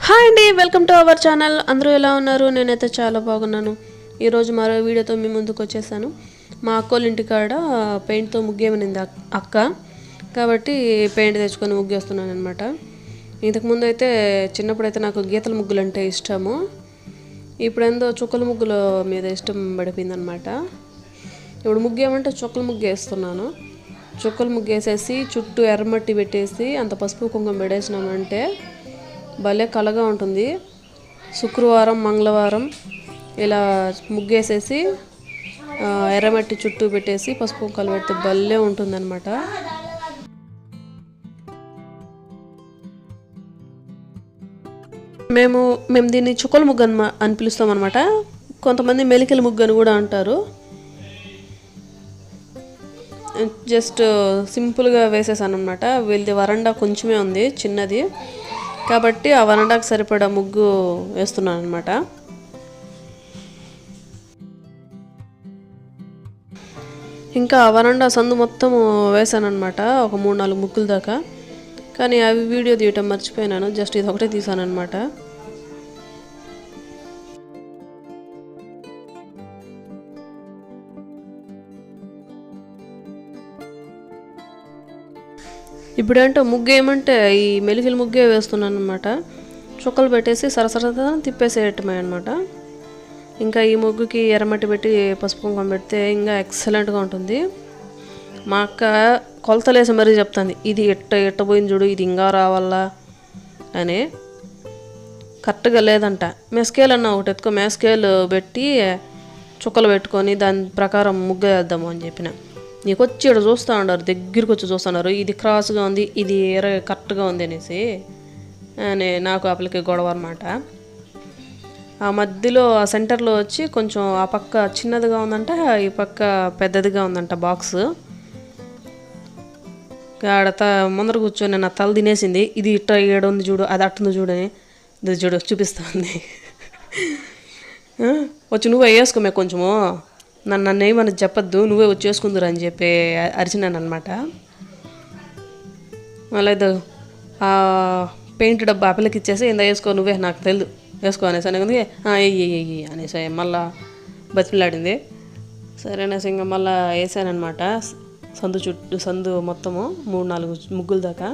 Hi అండి, welcome to our channel. అందరూ ఎలా ఉన్నారు? నేనైతే చాలా బాగున్నాను. ఈరోజు మరో వీడియోతో మీ ముందుకు వచ్చేసాను. మా అక్కోళ్ళ ఇంటికాడ పెయింట్తో ముగ్గేమనింది అక్క, కాబట్టి పెయింట్ తెచ్చుకొని ముగ్గేస్తున్నాను అనమాట. ఇంతకుముందు అయితే చిన్నప్పుడైతే నాకు గీతల ముగ్గులు అంటే ఇష్టము. ఇప్పుడేందో చుక్కల ముగ్గుల మీద ఇష్టం పడిపోయిందనమాట. ఇప్పుడు ముగ్గేమంటే చుక్కల ముగ్గు వేస్తున్నాను. చుక్కల ముగ్గు వేసేసి చుట్టూ ఎర్రమట్టి పెట్టేసి అంత పసుపు కుంకుమ పెట్టేసినామంటే భలే కలగా ఉంటుంది. శుక్రవారం మంగళవారం ఇలా ముగ్గేసేసి ఎర్రమట్టి చుట్టూ పెట్టేసి పసుపు కుంకాలు పెడితే భలే ఉంటుందన్నమాట. మేము దీన్ని చుక్కల ముగ్గు అని పిలుస్తాం అనమాట. కొంతమంది మెలికల ముగ్గు అని కూడా అంటారు. జస్ట్ సింపుల్గా వేసేసాను అనమాట. వీళ్ళది వరండా కొంచెమే ఉంది, చిన్నది, కాబట్టి ఆ వరండాకు సరిపడా ముగ్గు వేస్తున్నాను అనమాట. ఇంకా ఆ వరండా సందు మొత్తం వేసాను అనమాట, ఒక 3-4 ముగ్గుల దాకా. కానీ అవి వీడియో తీయటం మర్చిపోయినాను, జస్ట్ ఇది ఒకటే తీసాను అనమాట. ఇప్పుడంటే ముగ్గు ఏమంటే ఈ మెలికల ముగ్గే వేస్తున్నాను అనమాట. చుక్కలు పెట్టేసి సరసరస తిప్పేసేయటమే అనమాట. ఇంకా ఈ ముగ్గుకి ఎర్రమట్టి పెట్టి పసుపు కుంకుమ పెడితే ఇంకా ఎక్సలెంట్గా ఉంటుంది. మా అక్క కొలతలేసి మరీ చెప్తుంది, ఇది ఎట్ట పోయింది చూడు, ఇది ఇంకా రావాలా అని. కరెక్ట్గా లేదంట. మెస్కేల్ అన్న ఒకటి ఎత్తుకో, మెస్కేల్ పెట్టి చుక్కలు పెట్టుకొని దాని ప్రకారం ముగ్గు వేద్దాము అని చెప్పిన. నీకు వచ్చి ఇక్కడ చూస్తూ ఉన్నారు, దగ్గరికి వచ్చి చూస్తున్నారు, ఇది క్రాస్గా ఉంది, ఇది కరెక్ట్గా ఉంది అనేసి నాకు అప్పటికి గొడవ అనమాట. ఆ మధ్యలో ఆ సెంటర్లో వచ్చి కొంచెం ఆ పక్క చిన్నదిగా ఉందంట, ఈ పక్క పెద్దదిగా ఉందంట బాక్స్. ఆడ ముందర కూర్చొని నా తల తినేసింది. ఇది ఇట్ట ఏడుంది చూడు, అది అట్టుంది చూడని, ఇది చూడు చూపిస్తుంది. వచ్చి నువ్వే వేసుకోమే కొంచెము, నన్ను ఏమని చెప్పద్దు, నువ్వే వచ్చి వేసుకుందురు అని చెప్పి అరిచినాను అనమాట. మళ్ళీ ఆ పెయింట్ డబ్బా పిల్లకి ఇచ్చేసి ఇంత వేసుకో, నువ్వే నాకు తెలియదు వేసుకో అనేసి అనేది వెయ్యి అనేసి మళ్ళా బతిలాడింది. సరే అనేసి ఇంకా మళ్ళీ వేసానమాట. సందు మొత్తము 3-4 ముగ్గుల దాకా.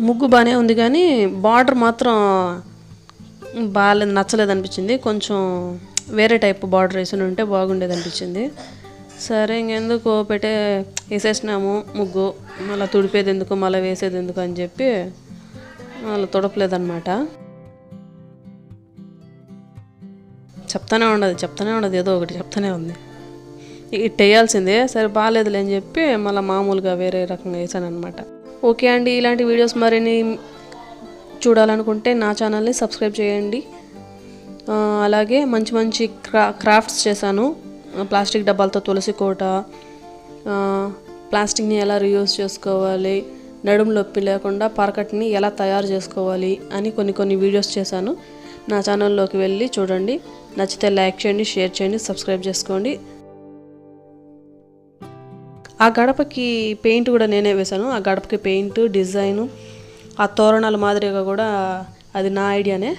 ముగ్గు బాగానే ఉంది, కానీ బార్డర్ మాత్రం బాగాలేదు, నచ్చలేదు అనిపించింది. కొంచెం వేరే టైప్ బార్డర్ వేసి ఉంటే బాగుండేది అనిపించింది. సరే ఇంకెందుకు వేసేసినాము ముగ్గు, మళ్ళీ తుడిపేది ఎందుకు, మళ్ళీ వేసేది ఎందుకు అని చెప్పి మళ్ళీ తుడపలేదన్నమాట. చెప్తానే ఉండదు ఏదో ఒకటి చెప్తానే ఉంది. ఇటు వేయాల్సిందే, సరే బాగాలేదులే అని చెప్పి మళ్ళీ మామూలుగా వేరే రకంగా వేసాను అనమాట. ఓకే అండి, ఇలాంటి వీడియోస్ మరిన్ని చూడాలనుకుంటే నా ఛానల్ని సబ్స్క్రైబ్ చేయండి. అలాగే మంచి క్రాఫ్ట్స్ చేశాను. ప్లాస్టిక్ డబ్బాలతో తులసి కోట, ప్లాస్టిక్ని ఎలా రీయూజ్ చేసుకోవాలి, నడుము నొప్పి లేకుండా పరకట్ని ఎలా తయారు చేసుకోవాలి అని కొన్ని వీడియోస్ చేశాను. నా ఛానల్లోకి వెళ్ళి చూడండి. నచ్చితే లైక్ చేయండి, షేర్ చేయండి, సబ్స్క్రైబ్ చేసుకోండి. ఆ గడపకి పెయింట్ కూడా నేనే వేశాను. ఆ గడపకి పెయింట్ డిజైను, ఆ తోరణాల మాదిరిగా కూడా అది నా ఐడియానే.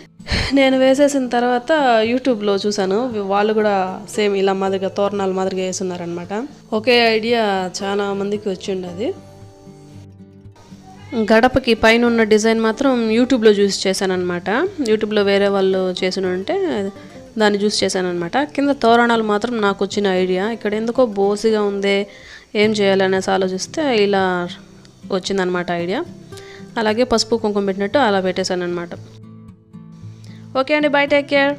నేను వేసేసిన తర్వాత యూట్యూబ్లో చూశాను, వాళ్ళు కూడా సేమ్ ఇలా మాదిరిగా తోరణాల మాదిరిగా వేస్తున్నారనమాట. ఒకే ఐడియా చాలా మందికి వచ్చింది. అది గడపకి పైన ఉన్న డిజైన్ మాత్రం యూట్యూబ్లో చూసి చేశానమాట. యూట్యూబ్లో వేరే వాళ్ళు చేసిన ఉంటే దాన్ని చూసి చేశానమాట. కింద తోరణాలు మాత్రం నాకు వచ్చిన ఐడియా. ఇక్కడ ఎందుకో బోసిగా ఉందే, ఏం చేయాలనేసి ఆలోచిస్తే ఇలా వచ్చిందనమాట ఐడియా. అలాగే పసుపు కుంకుమ పెట్టినట్టు అలా పెట్టేశాను అనమాట. ఓకే అండి, బై, టేక్ కేర్.